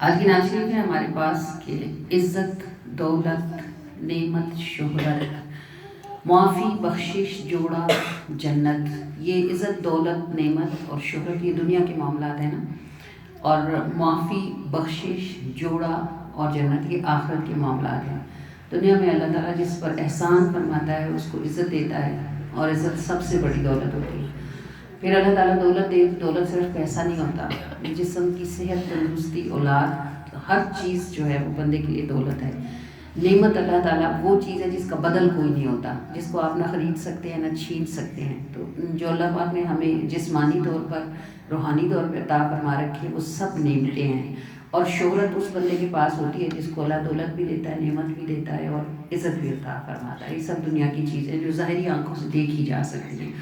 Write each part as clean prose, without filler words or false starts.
آج کی ناظرین ہے ہمارے پاس کہ عزت، دولت، نعمت، شہرت، معافی، بخشش، جوڑا، جنت، یہ عزت، دولت، نعمت اور شہرت یہ دنیا کے معاملات ہیں نا، اور معافی، بخشش، جوڑا اور جنت یہ آخرت کے معاملات ہیں۔ دنیا میں اللہ تعالیٰ جس پر احسان فرماتا ہے اس کو عزت دیتا ہے، اور عزت سب سے بڑی دولت ہوتی ہے۔ پھر اللہ تعالیٰ دولت دے، دولت صرف پیسہ نہیں ہوتا، جسم کی صحت، تندرستی، اولاد، ہر چیز جو ہے وہ بندے کے لیے دولت ہے۔ نعمت اللہ تعالیٰ وہ چیز ہے جس کا بدل کوئی نہیں ہوتا، جس کو آپ نہ خرید سکتے ہیں نہ چھین سکتے ہیں۔ تو جو اللہ پاک نے ہمیں جسمانی طور پر، روحانی طور پر عطا فرما رکھی ہے وہ سب نعمتیں ہیں، اور شہرت اس بندے کے پاس ہوتی ہے جس کو اللہ دولت بھی دیتا ہے، نعمت بھی دیتا ہے اور عزت بھی عطا فرماتا ہے۔ یہ سب دنیا کی چیزیں جو ظاہری آنکھوں سے دیکھی جا سکتی ہیں،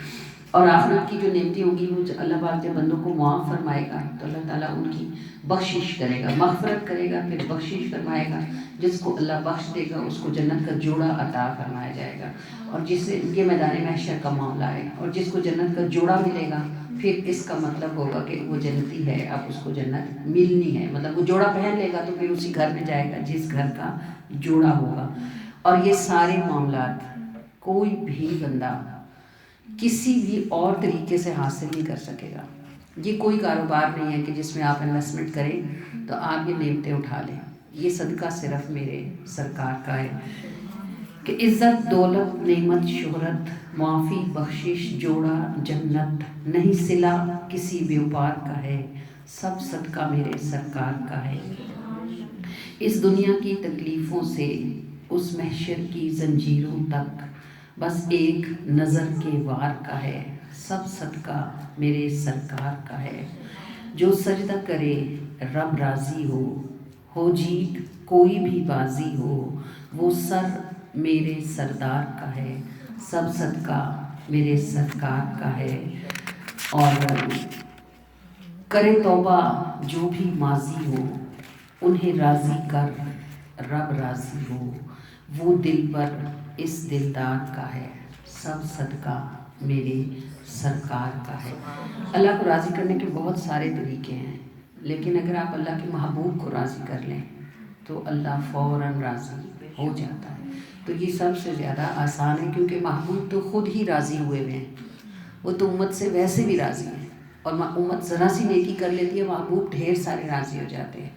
اور آخرت کی جو نعمتیں ہوں گی وہ اللہ پاک جب بندوں کو معاف فرمائے گا تو اللہ تعالیٰ ان کی بخشش کرے گا، مغفرت کرے گا، پھر بخشش فرمائے گا۔ جس کو اللہ بخش دے گا اس کو جنت کا جوڑا عطا فرمایا جائے گا، اور جس سے یہ میدان محشر کا معاملہ ہے، اور جس کو جنت کا جوڑا ملے گا پھر اس کا مطلب ہوگا کہ وہ جنتی ہے، اب اس کو جنت ملنی ہے، مطلب وہ جوڑا پہن لے گا تو پھر اسی گھر میں جائے گا جس گھر کا جوڑا ہوگا۔ اور یہ سارے معاملات کوئی بھی بندہ کسی بھی اور طریقے سے حاصل نہیں کر سکے گا۔ یہ کوئی کاروبار نہیں ہے کہ جس میں آپ انویسٹمنٹ کریں تو آپ یہ نعمتیں اٹھا لیں۔ یہ صدقہ صرف میرے سرکار کا ہے کہ عزت، دولت، نعمت، شہرت، معافی، بخشش، جوڑا، جنت نہیں صلہ کسی بیوپار کا ہے، سب صدقہ میرے سرکار کا ہے۔ اس دنیا کی تکلیفوں سے اس محشر کی زنجیروں تک بس ایک نظر کے وار کا ہے، سب صدقہ میرے سرکار کا ہے۔ جو سجدہ کرے رب راضی ہو جیت کوئی بھی بازی ہو، وہ سر میرے سردار کا ہے، سب صدقہ میرے سرکار کا ہے۔ اور کرے توبہ جو بھی ماضی ہو، انہیں راضی کر رب راضی ہو، وہ دل پر اس دلدار کا ہے، سب صدقہ میرے سرکار کا ہے۔ اللہ کو راضی کرنے کے بہت سارے طریقے ہیں، لیکن اگر آپ اللہ کے محبوب کو راضی کر لیں تو اللہ فوراً راضی ہو جاتا ہے۔ تو یہ سب سے زیادہ آسان ہے، کیونکہ محبوب تو خود ہی راضی ہوئے ہوئے ہیں، وہ تو امت سے ویسے بھی راضی ہیں، اور امت ذرا سی نیکی کر لیتی ہے محبوب ڈھیر سارے راضی ہو جاتے ہیں۔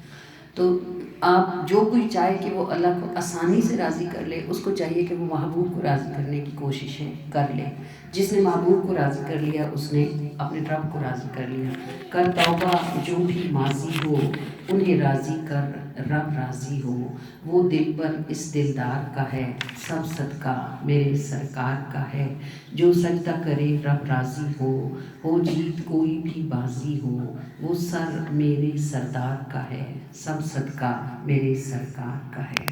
تو آپ جو کوئی چاہے کہ وہ اللہ کو آسانی سے راضی کر لے، اس کو چاہیے کہ وہ محبوب کو راضی کرنے کی کوششیں کر لے۔ جس نے محبوب کو راضی کر لیا اس نے اپنے رب کو راضی کر لیا۔ کر توبہ جو بھی ماضی ہو، انہیں راضی کر رب راضی ہو، وہ دل پر اس دلدار کا ہے، سب صدقہ میرے سرکار کا ہے۔ جو سجدہ کرے رب راضی ہو جیت کوئی بھی بازی ہو، وہ سر میرے سردار کا ہے، سب صدقہ میرے سرکار کا ہے۔